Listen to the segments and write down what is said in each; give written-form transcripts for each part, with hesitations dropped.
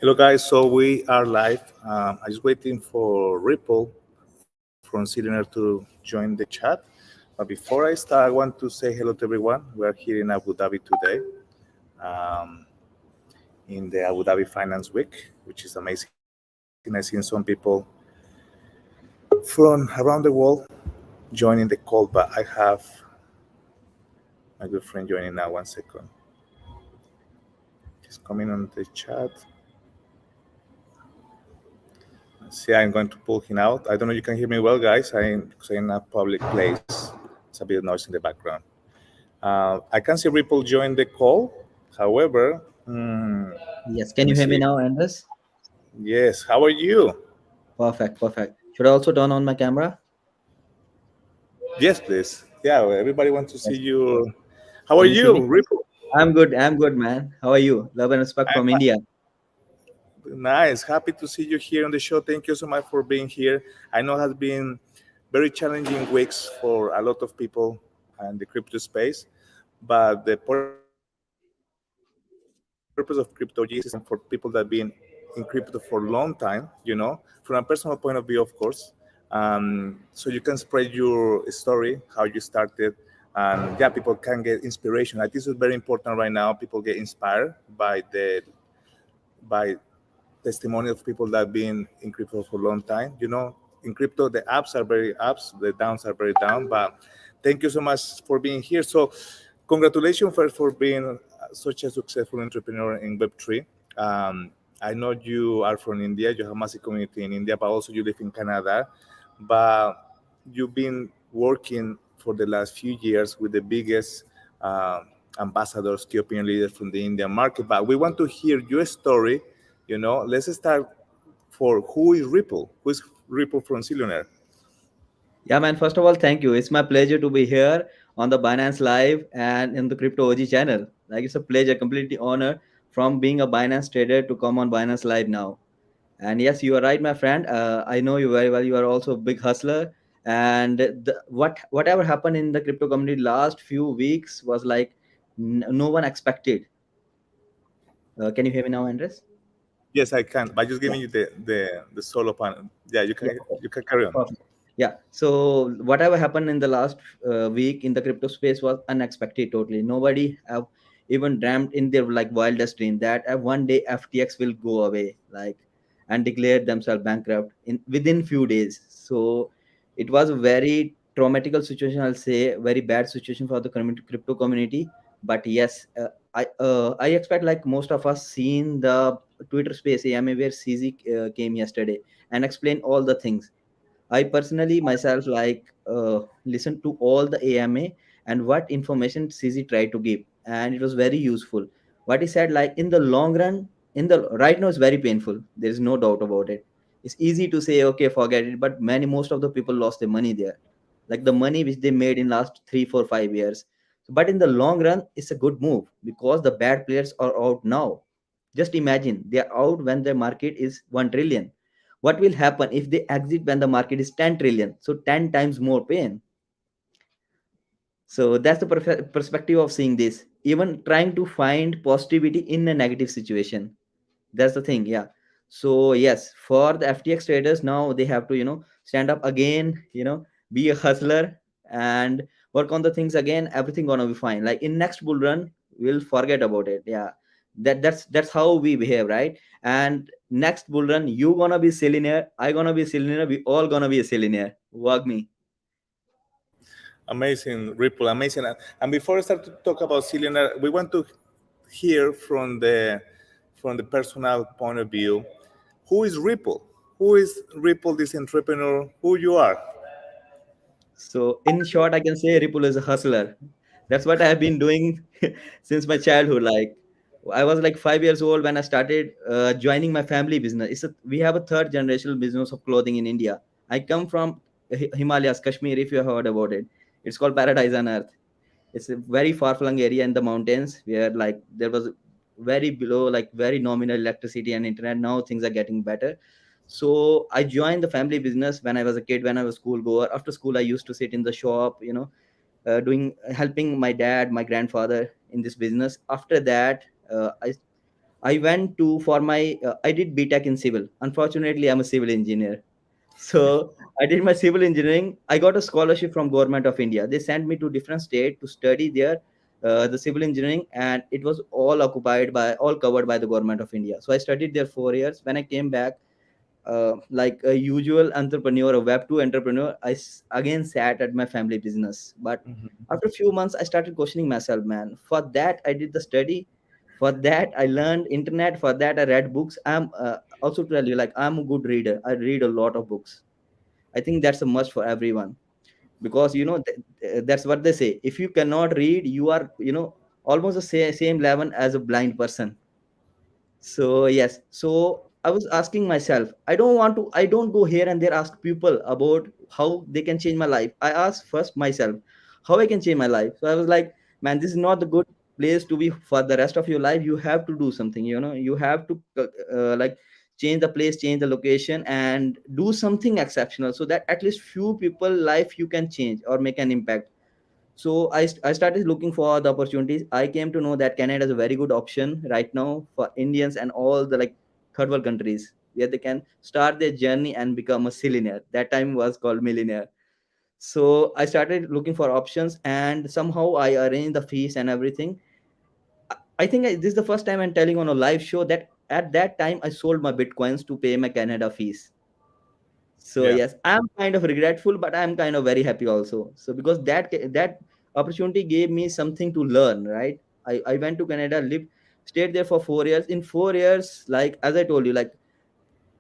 Hello, guys. So we are live. I'm just waiting for Ripple from Cillionaire to join the chat. But before I start, I want to say hello to everyone. We are here in Abu Dhabi today, um, in the Abu Dhabi Finance Week, which is amazing. I've seen some people from around the world joining the call, but I have my good friend joining now. 1 second. He's coming on the chat. See, I'm going to pull him out. I don't know if you can hear me well, guys. I'm in a public place. It's a bit of noise in the background. I can see Ripple join the call. However, Yes, let can me you hear me see. now, Andres? Yes, how are you? Perfect, perfect. Should I also turn on my camera? Yes, please. Yeah, well, everybody wants to see Yes. you. How are Can you see you, me? Ripple? I'm good, man. How are you? Love and respect from I'm India. nice. Happy to see you here on the show. Thank you so much for being here. I know it has been very challenging weeks for a lot of people in the crypto space, but the purpose of Crypto OGS is to provide information for people that have been in crypto for a long time, from a personal point of view, of course. So you can spread your story, how you started, and yeah, people can get inspiration. Like this is very important right now. People get inspired by testimony of people that have been in crypto for a long time. In crypto, the ups are very ups, the downs are very down. But thank you so much for being here. So, congratulations first for being such a successful entrepreneur in Web3. Um, I know you are from India, you have a massive community in India, but also you live in Canada. But you've been working for the last few years with the biggest ambassadors, key opinion leaders from the Indian market. But we want to hear your story. Let's start for who is Ripple? Who is Ripple from Cillionaire? Yeah, man. First of all, thank you. It's my pleasure to be here on the Binance Live and in the Crypto OG channel. Like it's a pleasure, completely honor from being a Binance trader to come on Binance Live now. And yes, you are right, my friend. I know you very well. You are also a big hustler. And whatever happened in the crypto community last few weeks was like no one expected. Can you hear me now, Andres? Yes, I can. By just Yeah. giving you the solo panel. Yeah, you Yeah. can you can carry on. Perfect. Yeah. So whatever happened in the last week in the crypto space was unexpected. Totally, nobody have even dreamt in their like wildest dream that one day FTX will go away, like, and declare themselves bankrupt in within few days. So it was a very traumatical situation. I'll say very bad situation for the crypto community. But yes, I expect like most of us seen the Twitter space AMA where CZ came yesterday and explained all the things. I personally myself like listened to all the AMA and what information CZ tried to give, and it was very useful. What he said, like in the long run, in the right now, is very painful. There is no doubt about it. It's easy to say okay, forget it, but most of the people lost their money there, like the money which they made in last 3, 4, 5 years. But in the long run, it's a good move because the bad players are out now. Just imagine they are out when the market is 1 trillion. What will happen if they exit when the market is 10 trillion? So 10 times more pain. So that's the perspective of seeing this. Even trying to find positivity in a negative situation. That's the thing. Yeah. So yes, for the FTX traders now they have to stand up again. Be a hustler and work on the things again. Everything gonna be fine. Like in next bull run, we'll forget about it. Yeah. That's how we behave, right? And next bull run, you gonna be Cillionaire, I gonna be Cillionaire, we all gonna be a Cillionaire. Work me. Amazing, Ripple, amazing. And before I start to talk about Cillionaire, we want to hear from the personal point of view. Who is Ripple? Who is Ripple, this entrepreneur? Who you are? So in short, I can say Ripple is a hustler. That's what I have been doing since my childhood. Like I was like 5 years old when I started joining my family business. We have a third generational business of clothing in India. I come from Himalayas, Kashmir. If you have heard about it, it's called Paradise on Earth. It's a very far flung area in the mountains where like there was very below like very nominal electricity and internet. Now things are getting better. So I joined the family business when I was a kid, when I was school goer. After school, I used to sit in the shop, doing helping my dad, my grandfather in this business. After that, I I went to for my I did BTech in civil. Unfortunately, I'm a civil engineer. So I did my civil engineering. I got a scholarship from Government of India. They sent me to different state to study there, the civil engineering, and it was all covered by the Government of India. So I studied there 4 years. When I came back, like a usual entrepreneur, a Web 2 entrepreneur, again sat at my family business. But Mhm. after a few months, I started questioning myself, man. For that, I did the study. For that, I learned internet. For that, I read books. I'm also tell you, like, I'm a good reader. I read a lot of books. I think that's a must for everyone because, that's what they say. If you cannot read, you are, almost the same level as a blind person. So yes, so I was asking myself, I don't go here and there ask people about how they can change my life. I ask first myself how I can change my life. So I was like, man, this is not the good place to be for the rest of your life. You have to do something, you have to like change the place, change the location, and do something exceptional so that at least few people life you can change or make an impact. So I started looking for the opportunities. I came to know that Canada is a very good option right now for Indians and all the like third world countries where they can start their journey and become a Cillionaire. That time was called millionaire. So I started looking for options and somehow I arranged the fees and everything. I think this is the first time I'm telling on a live show that at that time I sold my bitcoins to pay my Canada fees. So Yeah. yes, I'm kind of regretful, but I'm kind of very happy also. So because that opportunity gave me something to learn, right? I went to Canada, lived, stayed there for 4 years. In 4 years, like as I told you, like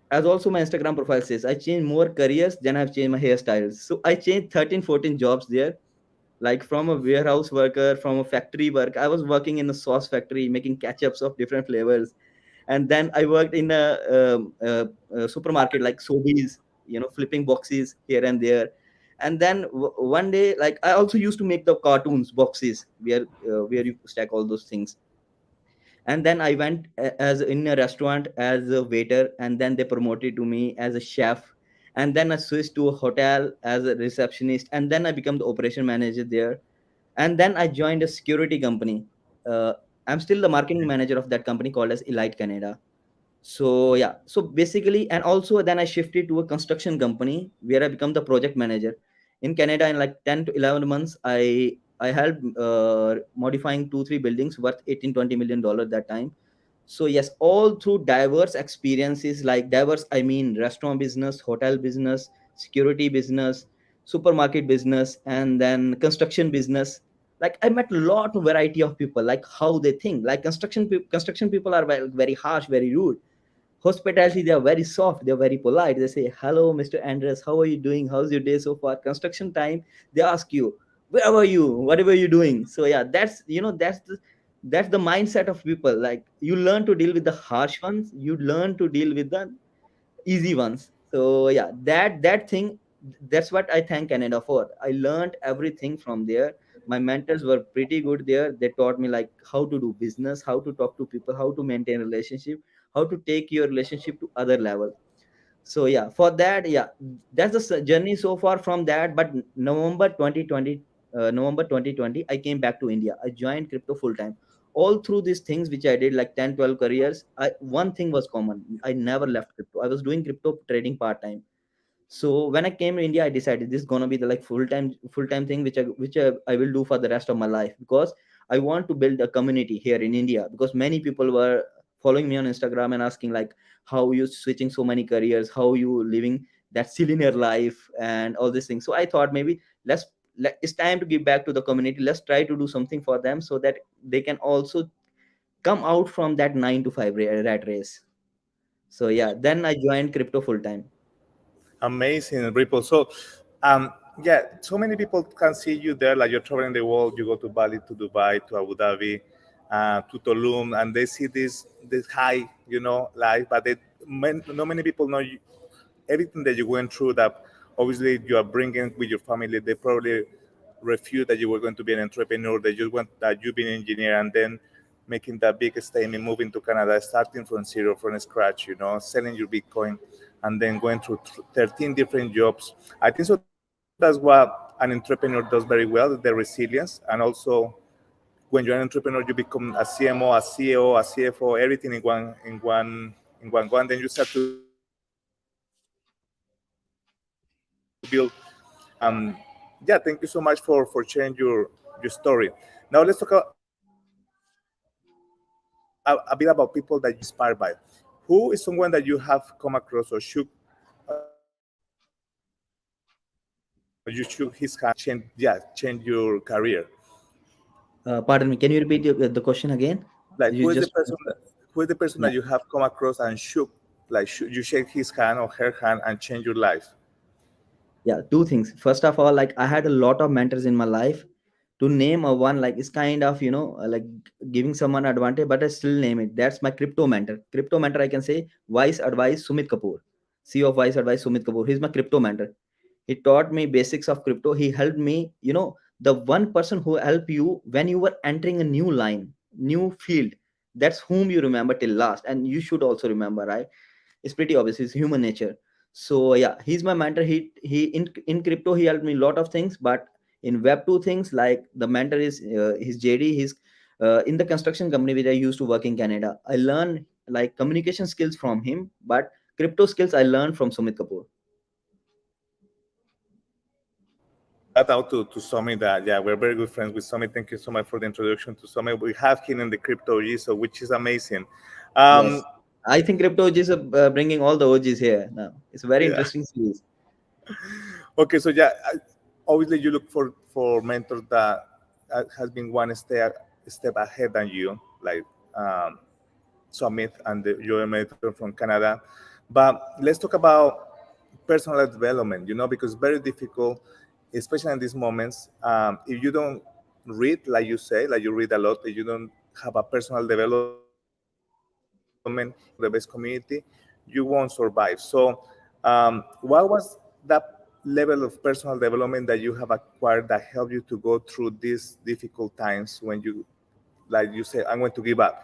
as also my Instagram profile says, I changed more careers than I've changed my hairstyles. So I changed 13, 14 jobs there, like from a warehouse worker, from a factory work. I was working in a sauce factory, making ketchups of different flavors, and then I worked in a supermarket like Sobeys, flipping boxes here and there. And then one day, like I also used to make the cartoons boxes where you stack all those things. And then I went as in a restaurant as a waiter, and then they promoted to me as a chef. And then I switched to a hotel as a receptionist, and then I became the operation manager there. And then I joined a security company. uh, I'm still the marketing manager of that company called as Elite Canada. So yeah, so basically, and also then I shifted to a construction company where I become the project manager in Canada. In like 10 to 11 months, I helped modifying 2 3 buildings worth 18 20 million dollars that time. So yes, all through diverse experiences, like diverse, I mean restaurant business, hotel business, security business, supermarket business, and then construction business. Like I met a lot of variety of people, like how they think. Like construction people are very, very harsh, very rude. Hospitality, they are very soft, they're very polite. They say, hello Mr. Andres, how are you doing, how's your day so far? Construction time, they ask you, where were you, whatever you doing. So yeah, that's the mindset of people. Like you learn to deal with the harsh ones, you learn to deal with the easy ones. So yeah, that thing, that's what I thank Canada for. I learned everything from there. My mentors were pretty good there. They taught me like how to do business, how to talk to people, how to maintain relationship, how to take your relationship to other level. So yeah, for that, yeah, that's the journey so far from that. But November 2020, November 2020, I came back to India. I joined crypto full time. All through these things which I did, like 10 12 careers, one thing was common: I never left crypto. I was doing crypto trading part time. So when I came to India, I decided this is gonna be the like full time thing which I will do for the rest of my life, because I want to build a community here in India. Because many people were following me on Instagram and asking like, how you switching so many careers, how you living that Cillionaire life and all these things. So I thought maybe it's time to give back to the community. Let's try to do something for them so that they can also come out from that 9 to 5 rat race. So yeah, then I joined crypto full time. Amazing, Ripple. So, um, yeah, so many people can see you there, like you're traveling the world. You go to Bali, to Dubai, to Abu Dhabi, to Tulum, and they see this high, life. But not many people know everything that you went through. That obviously you are bringing with your family. They probably refute that you were going to be an entrepreneur. They just want that you be an engineer, and then making that big statement, moving to Canada, starting from zero, from scratch, selling your Bitcoin, and then going through 13 different jobs. I think so. That's what an entrepreneur does very well: the resilience, and also when you're an entrepreneur, you become a CMO, a CEO, a CFO, everything in one go, and then you start to build. Yeah, thank you so much for sharing your story. Now let's talk a bit about people that you inspired by. Who is someone that you have come across or you shook his hand and change your career? Pardon me, can you repeat the question again? Like You just who is the person yeah. that you have come across and you shake his hand or her hand and change your life? Yeah, two things. First of all, like I had a lot of mentors in my life. To name a one, like it's kind of like giving someone advantage, but I still name it. That's my crypto mentor. Crypto mentor, I can say Wise Advice Sumit Kapoor, CEO of Wise Advice Sumit Kapoor. He's my crypto mentor. He taught me basics of crypto. He helped me, the one person who helped you when you were entering a new line, new field. That's whom you remember till last, and you should also remember, right? It's pretty obvious. It's human nature. So yeah, he's my mentor. He in crypto he helped me a lot of things, but in web 2 things, like the mentor is his JD. He's in the construction company which I used to work in Canada. I learned like communication skills from him, but crypto skills I learned from Sumit Kapoor. Shout out to Somi that, yeah, we're very good friends with Somi. Thank you so much for the introduction to Somi. We have him in the crypto G, so which is amazing. Um, Yes, I think crypto is bringing all the OGs here now. It's a very yeah. interesting series. Okay, so yeah, obviously you look for mentors that has been one step ahead than you, like um, Summit and your mentor from Canada. But let's talk about personal development. Because it's very difficult, especially in these moments. If you don't read, like you say, like you read a lot, if you don't have a personal development, the best community, you won't survive. So, what was that level of personal development that you have acquired that helped you to go through these difficult times when like you say, I'm going to give up?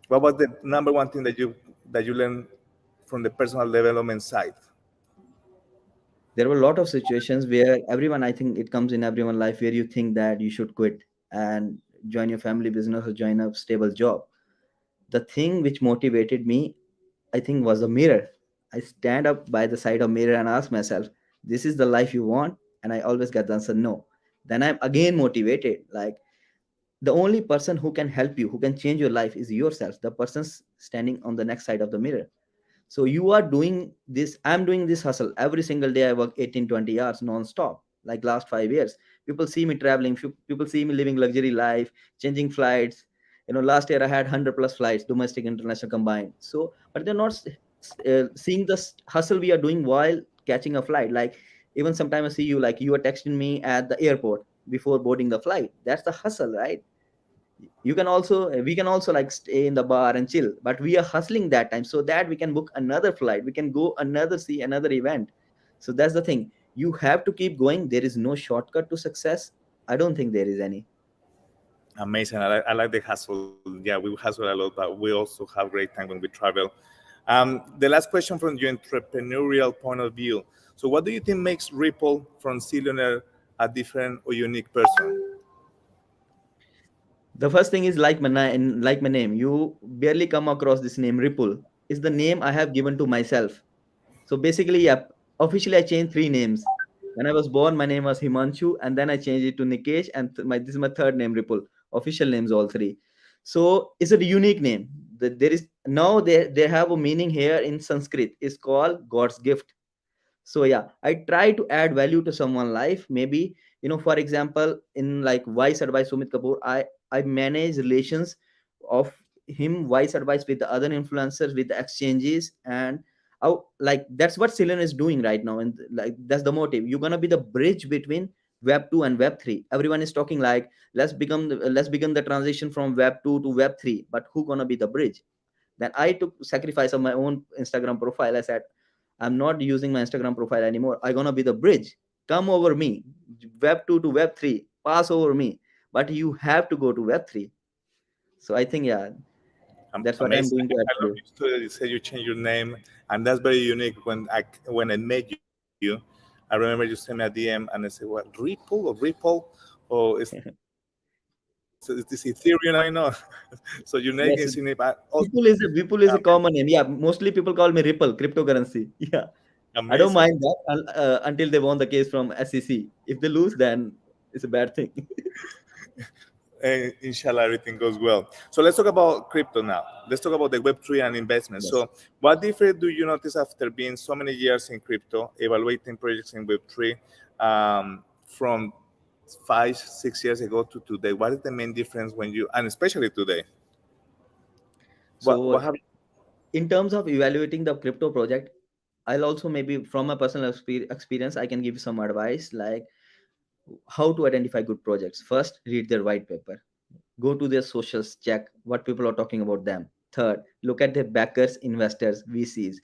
What was the number one thing that you learned from the personal development side? There were a lot of situations where everyone, I think it comes in everyone life, where you think that you should quit and join your family business or join a stable job. The thing which motivated me, I think, was the mirror. I stand up by the side of mirror and ask myself, this is the life you want? And I always get the answer no. Then I'm again motivated, like the only person who can help you, who can change your life, is yourself, the person standing on the next side of the mirror. So you are doing this, I'm doing this hustle every single day. I work 18, 20 hours non-stop, like last 5 years. People see me traveling, people see me living luxury life, changing flights. Last year I had 100 plus flights, domestic international combined. So but they're not seeing the hustle we are doing while catching a flight. Like even sometimes I see you, like you are texting me at the airport before boarding the flight. That's the hustle, right? You can also We can also like stay in the bar and chill, but we are hustling that time so that we can book another flight, we can go another, see another event. So that's the thing, you have to keep going. There is no shortcut to success. I don't think there is any. Amazing. I like the hustle. Yeah, we hustle a lot, but we also have great time when we travel. The last question from your entrepreneurial point of view. So, what do you think makes Ripple from Cillionaire a different or unique person? The first thing is like my name. You barely come across this name. Ripple is the name I have given to myself. So basically, yeah, officially I changed three names. When I was born, my name was Himanshu, and then I changed it to Nikesh, and this is my third name, Ripple. Official names all three. So it's a unique name. There is now they have a meaning here in Sanskrit. It's called God's gift. So yeah, I try to add value to someone's life. Maybe, for example, in like Wise Advice Sumit Kapoor, I manage relations of him Wise Advice with the other influencers, with the exchanges. And like that's what Celine is doing right now, and like that's the motive. You're gonna be the bridge between web 2 and web 3. Everyone is talking like let's begin the transition from web 2 to web 3, but who gonna be the bridge? Then I took sacrifice of my own Instagram profile. I said, I'm not using my Instagram profile anymore. I'm gonna be the bridge. Come over me. Web 2 to web 3. Pass over me. But you have to go to web 3. So I think, yeah, that's what I'm Amazing. doing to add I love value. you story. You said you changed your name, and that's very unique. When I met you, I remember you sent me a DM, and I said, "What, Ripple or Ripple?" Oh, it's it's this Ethereum, I know. So your name Yes, is in it, but also Ripple is a okay, common name. Yeah, mostly people call me Ripple, cryptocurrency. Yeah, I don't amazing. mind that until they won the case from SEC. If they lose, then it's a bad thing. And inshallah, everything goes well. So let's talk about crypto now. Let's talk about the Web3 and investment. Yes. So, what difference do you notice after being so many years in crypto, evaluating projects in Web3, from 5, 6 years ago to today? What is the main difference when you, and especially today? What So, have in terms of evaluating the crypto project, I'll also maybe from my personal experience, I can give some advice like how to identify good projects. First, read their white paper. Go to their socials, check what people are talking about them. Third, look at their backers, investors, VCs.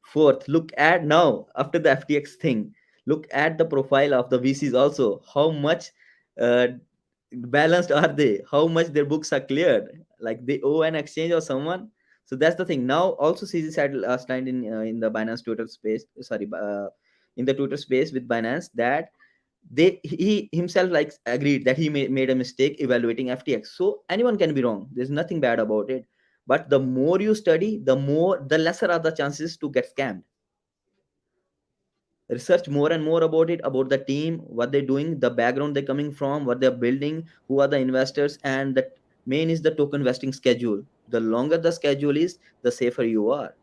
Fourth, look at now after the FTX thing, look at the profile of the VCs also. How much uh, balanced are they? How much their books are cleared? Like they owe an exchange or someone. So that's the thing. Now also CZ said last night in the Binance Twitter space. Sorry, in the Twitter space with Binance that he himself like agreed that he made a mistake evaluating FTX. So anyone can be wrong. There's nothing bad about it. But the more you study, the lesser are the chances to get scammed. Research more and more about it, about the team, what they're doing, the background they're coming from, what they're building, who are the investors, and the main is the token vesting schedule. The longer the schedule is, the safer you are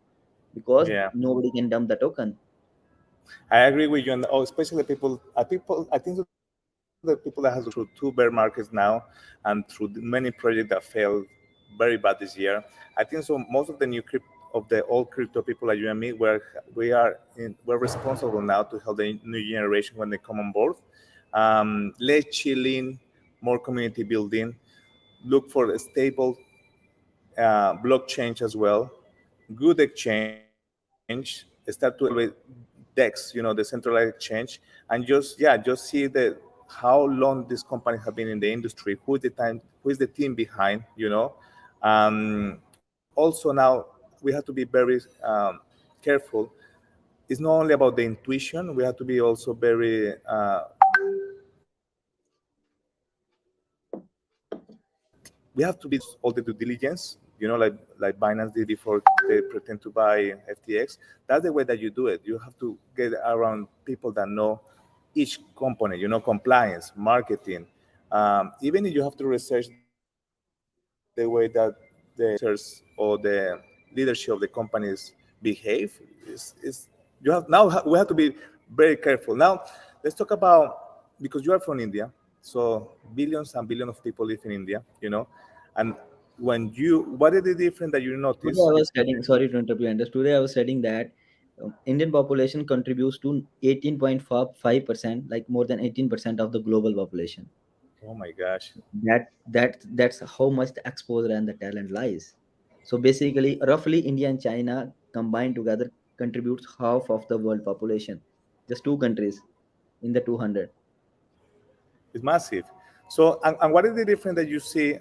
because yeah, nobody can dump the token. I agree with you. And oh, especially people, I think so the people that has gone through two bear markets now and through many projects that failed very bad this year. I think so. Most of the of the old crypto people like you and me, we're responsible now to help the new generation when they come on board. Less chilling, more community building. Look for a stable blockchain as well, good exchange, start to evaluate DEX, the centralized exchange, and just see how long this company have been in the industry, who is the team behind, Also now we have to be very careful. It's not only about the intuition; we have to be also very we have to be all the due diligence, like Binance did before they pretend to buy FTX. That's the way that you do it. You have to get around people that know each component, compliance, marketing. Even if you have to research the way that the investors or the leadership of the companies behave, we have to be very careful. Now, let's talk about, because you are from India, so billions and billions of people live in India, and what is the difference that you Today notice I was between? studying, sorry to interrupt you, Anders. Today I was studying that Indian population contributes to 18.5%, like more than 18% of the global population. Oh my gosh, That's how much the exposure and the talent lies. So basically, roughly India and China combined together contributes half of the world population. Just two countries in the 200. it's massive. So, and what is the difference that you see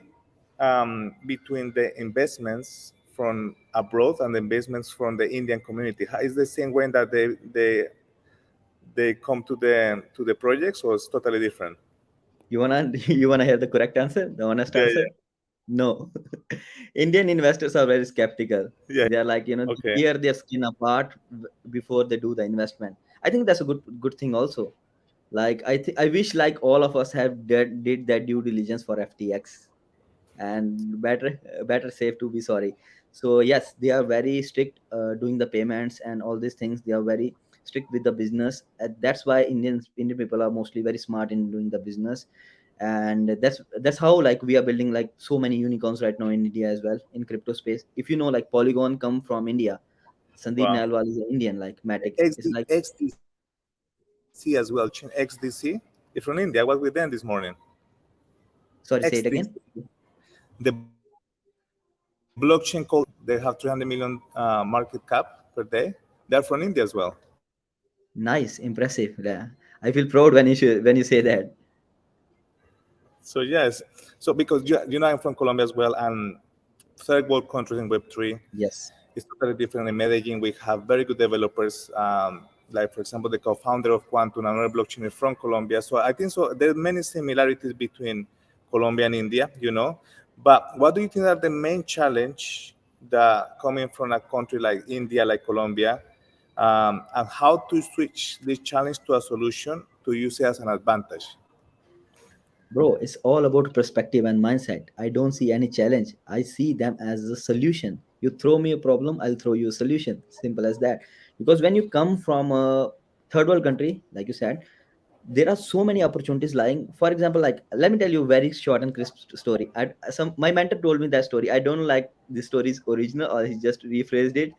between the investments from abroad and the investments from the Indian community? Is the same way that they come to the projects, or it's totally different? You wanna you wanna hear the correct answer, the honest Yeah, answer? No. Indian investors are very skeptical. yeah, They are like, okay. tear their skin apart before they do the investment. I think that's a good thing also. Like I wish like all of us have did that due diligence for FTX, and better safe to be sorry. So yes, they are very strict doing the payments and all these things. They are very strict with the business. That's why Indian people are mostly very smart in doing the business, and that's how like we are building like so many unicorns right now in India as well in crypto space. If you know, like Polygon come from India. Sandeep Wow. Nalwal is an Indian, like Matic. It's like, XDC as well. XDC is from India. I was with them this morning. sorry, say it XDC, again. the blockchain called XDC. They have 300 million market cap per day. They're from India as well. Nice, impressive. Yeah. I feel proud when you say that. So yes, so because I'm from Colombia as well, and third world countries in Web3 Yes. is totally different. In Medellin, we have very good developers. Like for example, the co-founder of Quantum, another blockchain is from Colombia. So I think so. There are many similarities between Colombia and India, But what do you think are the main challenge that coming from a country like India, like Colombia, and how to switch this challenge to a solution to use it as an advantage? Bro, it's all about perspective and mindset. I don't see any challenge. I see them as a solution. You throw me a problem, I'll throw you a solution. Simple as that. Because when you come from a third world country, like you said, there are so many opportunities lying. For example, like let me tell you a very short and crisp story. My mentor told me that story. I don't like this story's original, or he just rephrased it.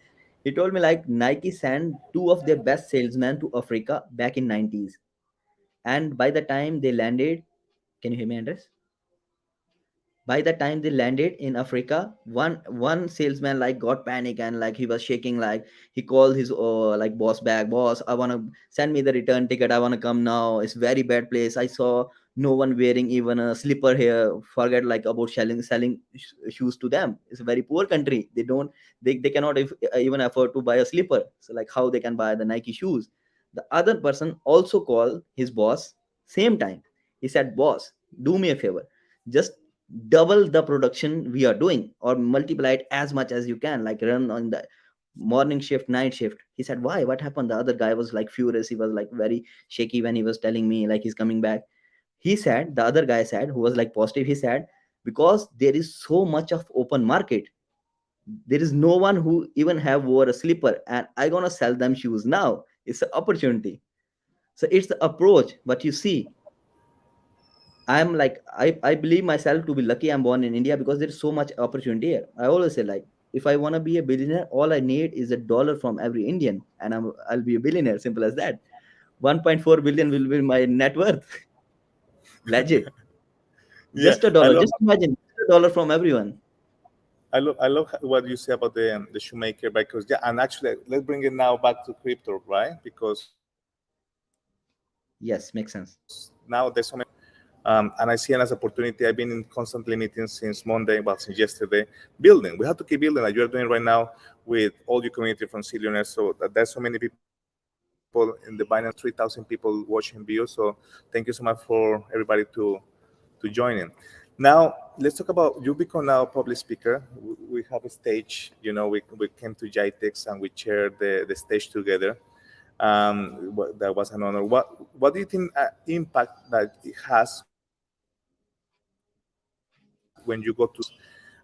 He told me like Nike sent two of their best salesmen to Africa back in 90s, and by the time they landed, can you hear me, Andres? By the time they landed in Africa, one salesman like got panic, and like he was shaking, like he called his like boss back. Boss, I want to send me the return ticket, I want to come now. It's very bad place. I saw no one wearing even a slipper here. Forget like about selling shoes to them. It's a very poor country. They cannot even afford to buy a slipper. So like how they can buy the Nike shoes? The other person also called his boss. Same time he said, boss, do me a favor, just double the production we are doing, or multiply it as much as you can, like run on the morning shift, night shift. He said, why, what happened? The other guy was like furious. He was like very shaky when he was telling me like he's coming back. He said, the other guy said, who was like positive, he said, because there is so much of open market, there is no one who even have wore a slipper, and I gonna sell them shoes now. It's an opportunity. So it's the approach. But you see, I'm like I believe myself to be lucky I'm born in India, because there's so much opportunity here. I always say like, if I want to be a billionaire, all I need is a dollar from every Indian, and I'll be a billionaire. Simple as that. 1.4 billion will be my net worth. Legit. Yeah, Just a dollar. Just imagine, just a dollar from everyone. I love what you say about the shoemaker, because yeah, and actually let's bring it now back to crypto, right? Because now there's so many, Yes, makes sense. and I see it as opportunity. I've been in constantly meetings since Monday, well, since yesterday, building. We have to keep building like you're doing right now with all your community from Cillionaire. So there's so many people in the Binance, 3,000 people watching view. So thank you so much for everybody to join in. Now, let's talk about you become now a public speaker. We have a stage, we came to JITEX and we shared the stage together. That was an honor. What do you think impact that it has when you go to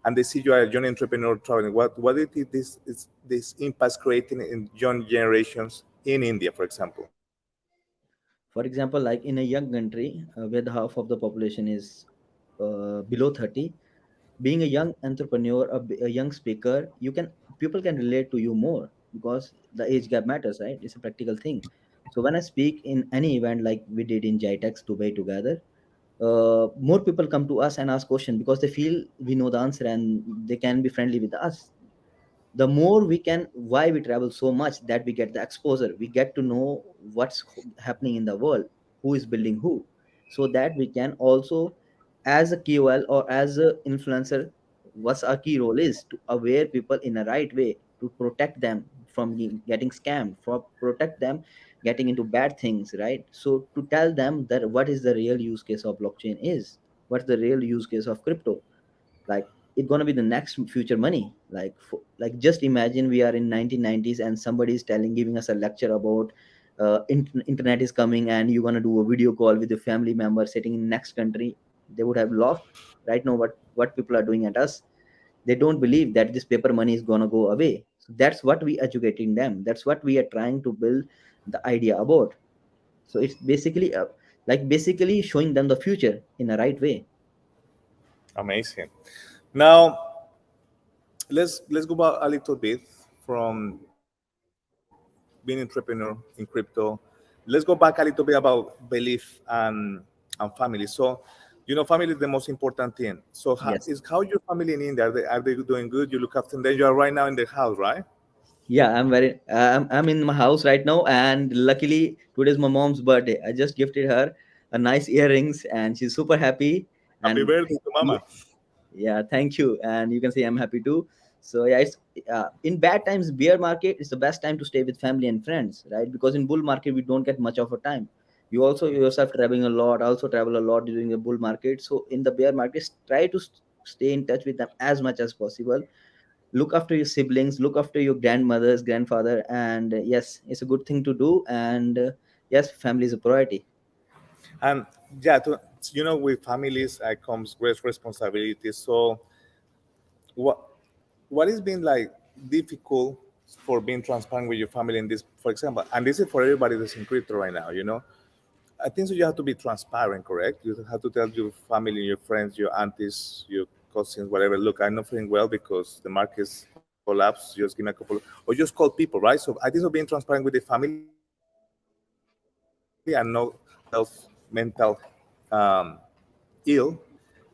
and they see you are a young entrepreneur traveling? What do you think this impact is creating in young generations in India, for example? For example, like in a young country where the half of the population is below 30, being a young entrepreneur, a young speaker, you can people can relate to you more, because the age gap matters, right? It's a practical thing. So when I speak in any event like we did in Jitex Dubai together, more people come to us and ask questions, because they feel we know the answer and they can be friendly with us. The more we can, why we travel so much, that we get the exposure, we get to know what's happening in the world, who is building who, so that we can also, as a KOL or as a influencer, what's our key role is to aware people in a right way, to protect them from getting scammed, from protect them getting into bad things, right? So to tell them that what is the real use case of blockchain is, what's the real use case of crypto, like it's gonna be the next future money. Like like just imagine we are in 1990s and somebody is telling, giving us a lecture about internet is coming and you're gonna do a video call with your family member sitting in next country. They would have laughed. Right now, what people are doing at us, they don't believe that this paper money is gonna go away. So that's what we educating them. That's what we are trying to build the idea about. So it's basically like basically showing them the future in a right way. Amazing. Now, let's go back a little bit from being entrepreneur in crypto. Let's go back a little bit about belief and family. So, family is the most important thing. So, Yes. how your family in India? Are they doing good? You look after them. You are right now in the house, right? Yeah, I'm in my house right now, and luckily today's my mom's birthday. I just gifted her a nice earrings, and she's super happy. Happy And birthday to yeah, Mama. yeah, thank you. And you can say I'm happy too. So yeah, it's in bad times, bear market is the best time to stay with family and friends, right? Because in bull market we don't get much of a time. You also yourself traveling a lot, also travel a lot during the bull market. So in the bear markets, try to stay in touch with them as much as possible. Look after your siblings, look after your grandmothers, grandfather, and yes, it's a good thing to do. And yes, family is a priority. And yeah, with families comes great responsibility. So what what has been like difficult for being transparent with your family in this, for example, and this is for everybody that's in crypto right now, I think so you have to be transparent, correct? You have to tell your family, your friends, your aunties, your cousins, whatever. Look, I'm not feeling well because the markets collapsed. Just give me a couple, or just call people, right? So I think so being transparent with the family and know that if you feel mental ill,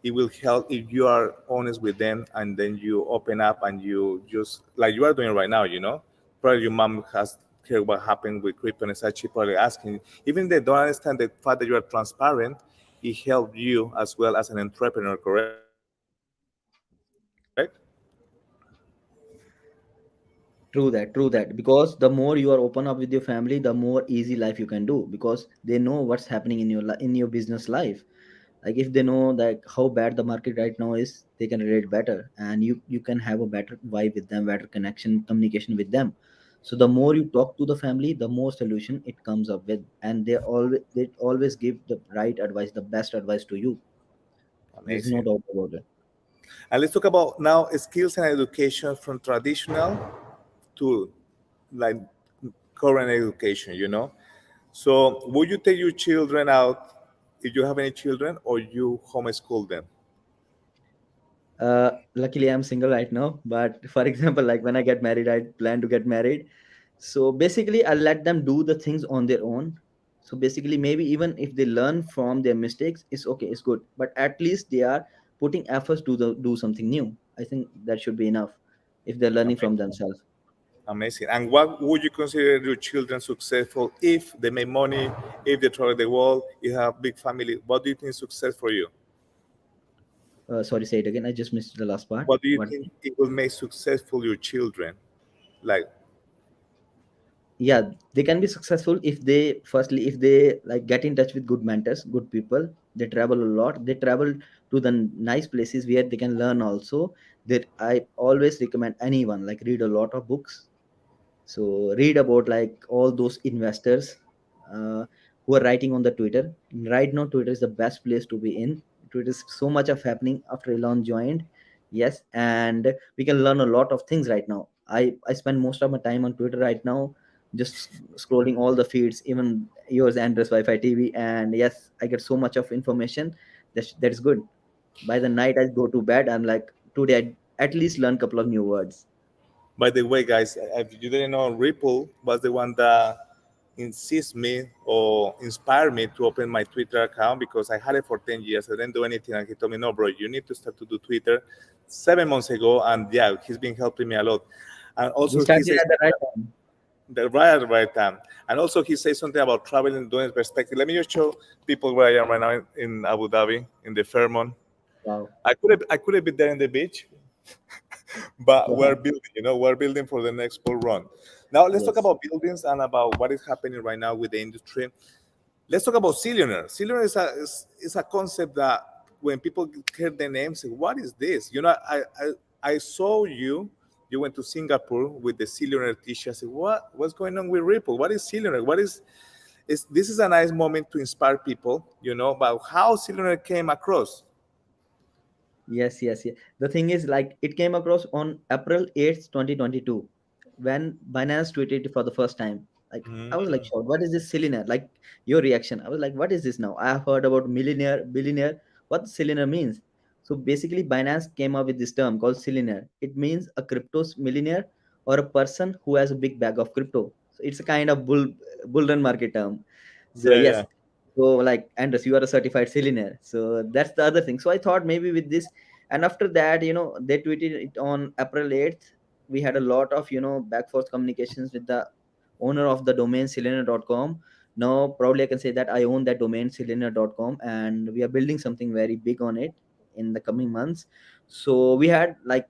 it will help if you are honest with them and then you open up and you just like you are doing right now. Probably your mom has heard what happened with crypto and such. She probably asking, even if they don't understand the fact that you are transparent, it helped you as well as an entrepreneur, correct? True that. Because the more you are open up with your family, the more easy life you can do, because they know what's happening in your in your business life. Like if they know like how bad the market right now is, they can relate better, and you can have a better vibe with them, better connection, communication with them. So the more you talk to the family, the more solution it comes up with, and they always give the right advice, the best advice to you. There's no Amazing. doubt about it. And let's talk about now skills and education from traditional to like current education. So, would you take your children out if you have any children, or you homeschool them? Luckily I'm single right now, but for example, like when I get married, I plan to get married. So basically I let them do the things on their own. So basically, maybe even if they learn from their mistakes, it's okay, it's good, but at least they are putting efforts to do something new. I think that should be enough if they're learning from Amazing. themselves. Amazing. And what would you consider your children successful if they make money, if they travel the world, you have big family? What do you think is success for you? Sorry, say it again, I just missed the last part. What do you What? think it will make successful your children? Like, Yeah, they can be successful if they, firstly, if they like get in touch with good mentors, good people. They travel a lot, they travel to the nice places where they can learn also. That I always recommend anyone, like read a lot of books. So read about like all those investors uh, who are writing on the Twitter. Right now, Twitter is the best place to be in. Twitter is so much of happening after Elon joined. Yes, and we can learn a lot of things right now. I spend most of my time on Twitter right now, just scrolling all the feeds, even yours, Andres Wi-Fi TV, and yes, I get so much of information. That's good. By the night I go to bed, I'm like, today I at least learn a couple of new words. by the way, guys, if you didn't know, Ripple was the one that insist me or inspired me to open my Twitter account because I had it for 10 years. I didn't do anything. And he told me, no, bro, you need to start to do Twitter 7 months ago. And yeah, he's been helping me a lot. And You also, he started says at the right time. the right time. And also, he says something about traveling, doing perspective. Let me just show people where I am right now in Abu Dhabi, in the Fairmont. Wow. I could have been there in the beach, but we're Wow. building, we're building for the next bull run. Now let's talk Yes. about buildings and about what is happening right now with the industry. Let's talk about Cillionaire. Cillionaire is a concept that when people hear the name, say, "What is this?" I saw you. You went to Singapore with the Cillionaire T-shirt. I said, What's going on with Ripple? What is Cillionaire? What is this? Is a nice moment to inspire people, about how Cillionaire came across. Yes. The thing is, like, it came across on April 8th, 2022, when Binance tweeted it for the first time. Like, I was like, Mm. shocked. What is this Cillionaire? Like, your reaction. I was like, what is this now? I have heard about millionaire, billionaire. What Cillionaire means? So basically, Binance came up with this term called Cillionaire. It means a crypto millionaire, or a person who has a big bag of crypto. So it's a kind of bull run market term. So Yeah, yeah. yes, so like Andres, you are a certified Cillionaire. So that's the other thing. So I thought maybe with this, and after that, they tweeted it on April 8th. We had a lot of, back forth communications with the owner of the domain Cillionaire.com. Now proudly I can say that I own that domain Cillionaire.com, and we are building something very big on it in the coming months. So we had like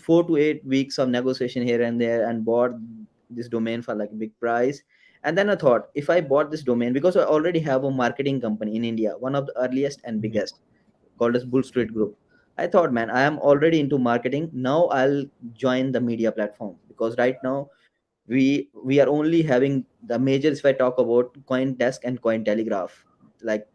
4 to 8 weeks of negotiation here and there, and bought this domain for like a big price. And then I thought, if I bought this domain, because I already have a marketing company in India, one of the earliest and Mhm. biggest, called as Bull Street Group. I thought, man, I am already into marketing. Now I'll join the media platform, because right now we are only having the majors. If I talk about Coindesk and Cointelegraph, like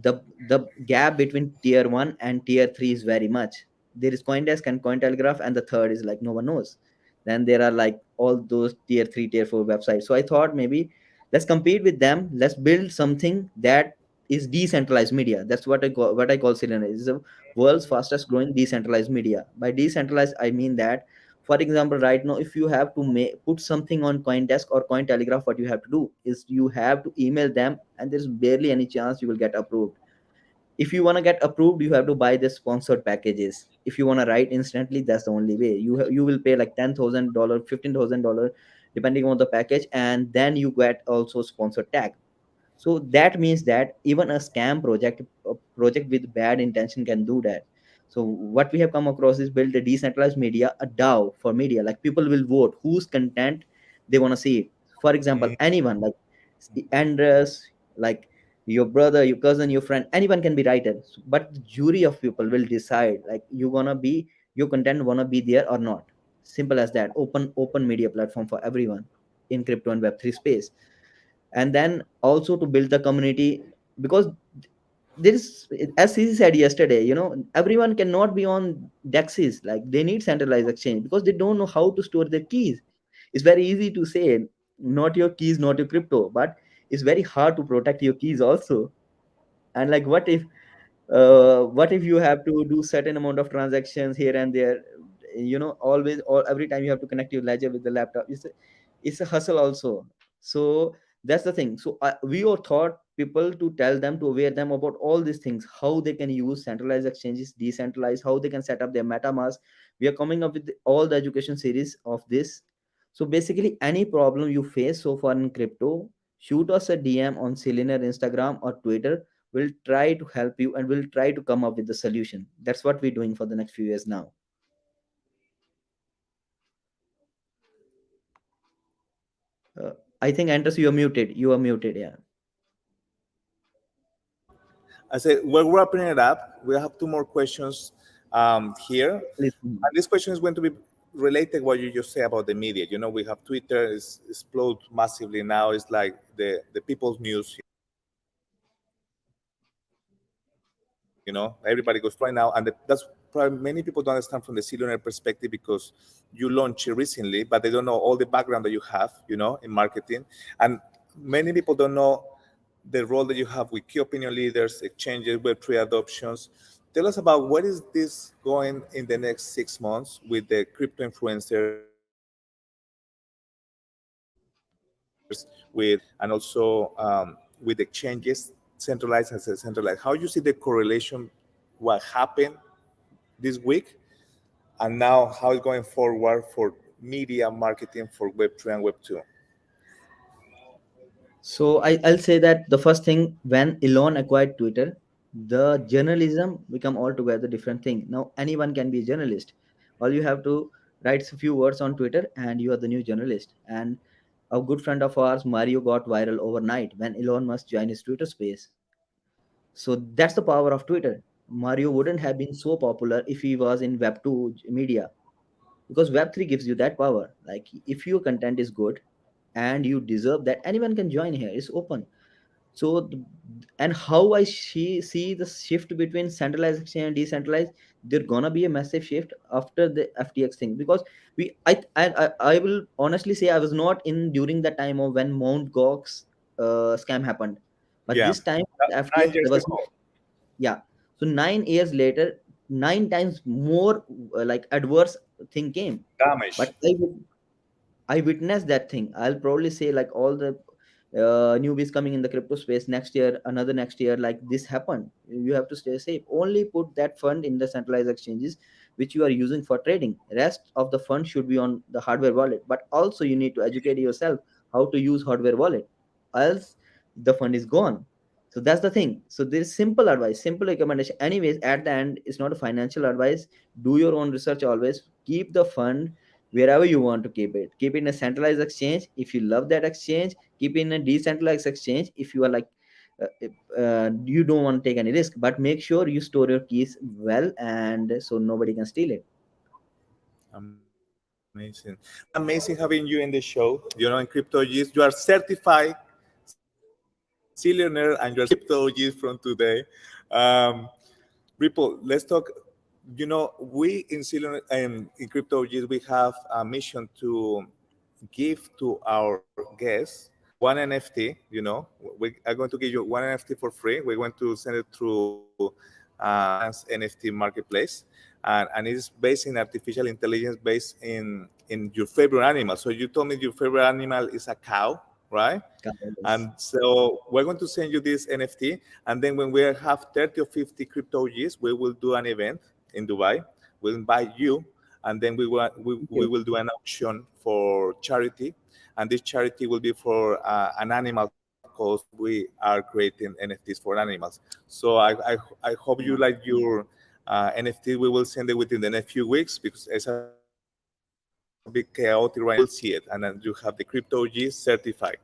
the gap between tier 1 and tier 3 is very much. There is Coindesk and Cointelegraph, and the third is like no one knows. Then there are like all those tier 3 tier 4 websites. So I thought, maybe let's compete with them, let's build something that is decentralized media. That's what I call Cillionaire. It's the world's fastest growing decentralized media. By decentralized, I mean that, for example, right now, if you have to put something on Coindesk or Cointelegraph, what you have to do is you have to email them, and there's barely any chance you will get approved. If you want to get approved, you have to buy the sponsored packages. If you want to write instantly, that's the only way. You will pay like $10,000, $15,000, depending on the package, and then you get also sponsored tag. So that means that even a scam project, a project with bad intention, can do that. So what we have come across is build a decentralized media, a DAO for media. Like, people will vote whose content they want to see it. For example, Mhm. anyone, like Andres, like your brother, your cousin, your friend, anyone can be writer. But the jury of people will decide, like, you gonna be, your content wanna be there or not. Simple as that. Open media platform for everyone in crypto and Web3 space. And then also to build the community, because there is, as he said yesterday, everyone cannot be on dexes. Like, they need centralized exchange, because they don't know how to store their keys. It's very easy to say, not your keys, not your crypto, but it's very hard to protect your keys also. And like, what if you have to do certain amount of transactions here and there, always, or every time you have to connect your ledger with the laptop. It's a hustle also. So that's the thing. So we all thought people to tell them, to aware them about all these things, how they can use centralized exchanges, decentralized, how they can set up their MetaMask. We are coming up with all the education series of this. So basically, any problem you face so far in crypto, shoot us a DM on Cillionaire Instagram or Twitter. We'll try to help you, and we'll try to come up with the solution. That's what we're doing for the next few years now. uh, I think, Andres, you are muted, yeah. I said we're wrapping it up. We have two more questions here. Please. And this question is going to be related what you just said about the media. You know, we have Twitter is explode massively now. It's like the people's news. You know, everybody goes right now, and that's probably many people don't understand from the Cillionaire perspective because you launched it recently, but they don't know all the background that you have. You know, in marketing, and many people don't know the role that you have with key opinion leaders, exchanges, Web3 adoptions. Tell us about what is this going in the next 6 months with the crypto influencers, with and also with exchanges, centralized and decentralized. How you see the correlation, what happened this week, and now how it's going forward for media marketing for Web3 and Web2? So I'll say that the first thing, when Elon acquired Twitter, the journalism become altogether different thing. Now anyone can be a journalist. All you have to write a few words on Twitter, and you are the new journalist. And a good friend of ours, Mario, got viral overnight when Elon Musk joined his Twitter space. So that's the power of Twitter. Mario wouldn't have been so popular if he was in Web 2 media, because Web 3 gives you that power. Like, if your content is good and you deserve that, anyone can join here. It's open. So and how I see the shift between centralized exchange and decentralized, there's gonna be a massive shift after the FTX thing. Because I will honestly say, I was not in during the time of when Mount Gox scam happened, but Yeah, this time the nine FTX, there years was, ago, yeah. So 9 years later, 9 times more like adverse thing came. But damage. I witnessed that thing. I'll probably say, like, all the newbies coming in the crypto space next year, another next year, like this happened. You have to stay safe. Only put that fund in the centralized exchanges which you are using for trading. Rest of the fund should be on the hardware wallet. But also you need to educate yourself how to use hardware wallet, else the fund is gone. So that's the thing. So there's simple advice, simple recommendation. Anyways, at the end, it's not a financial advice. Do your own research always. Keep the fund wherever you want to keep it. Keep it in a centralized exchange if you love that exchange. Keep it in a decentralized exchange if you are like you don't want to take any risk, but make sure you store your keys well, and so nobody can steal it. Amazing. Well, amazing having you in the show. In CryptoGs, you are certified Cillionaire and you are certified CryptoGs from today. Um, Ripple, let's talk. We in Cillionaire in CryptoGs, we have a mission to give to our guests one NFT. We are going to give you one NFT for free. We're going to send it through NFT marketplace, and it is based in artificial intelligence, based in your favorite animal. So you told me your favorite animal is a cow, right? Yes. And so we're going to send you this NFT, and then when we have 30 or 50 crypto G's, we will do an event in Dubai. We'll invite you, and then Thank we you. will do an auction for charity, and this charity will be for an animal cause we are creating NFTs for animals. So I hope you like your NFT. We will send it within the next few weeks because it's a bit chaotic right now, but you will see it, and then you have the crypto G certified.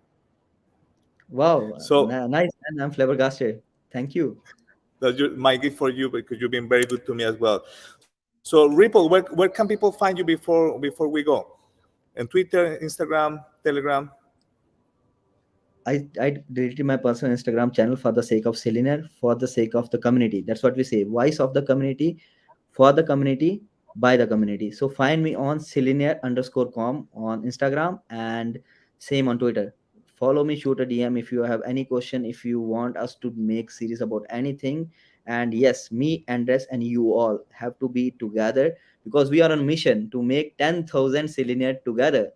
Wow, So nice, and I'm flabbergasted. Thank you. that's my gift for you because you've been very good to me as well. So Ripple, where can people find you before we go? On Twitter, Instagram, Telegram. I deleted my personal Instagram channel for the sake of Cillionaire, for the sake of the community. That's what we say. Voice of the community, for the community, by the community. So find me on Cillionaire_com on Instagram, and same on Twitter. Follow me, shoot a DM if you have any question, if you want us to make series about anything. And yes, me, Andres, and you all have to be together because we are on mission to make 10,000 Cillionaire together.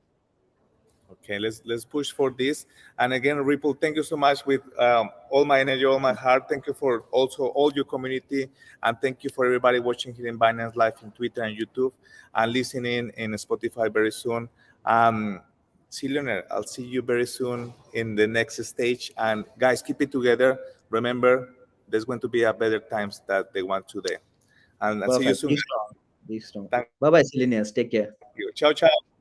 Okay, let's push for this. And again, Ripple, thank you so much with all my energy, all my heart. Thank you for also all your community, and thank you for everybody watching here in Binance Live in Twitter and YouTube, and listening in Spotify very soon. Cillionaire, I'll see you very soon in the next stage. And guys, keep it together. Remember, there's going to be a better times that they want today. And I'll see you Perfect. soon, Be guys. strong. Be strong. Thank Bye bye, Cillionaires. Take care. you. Ciao, ciao.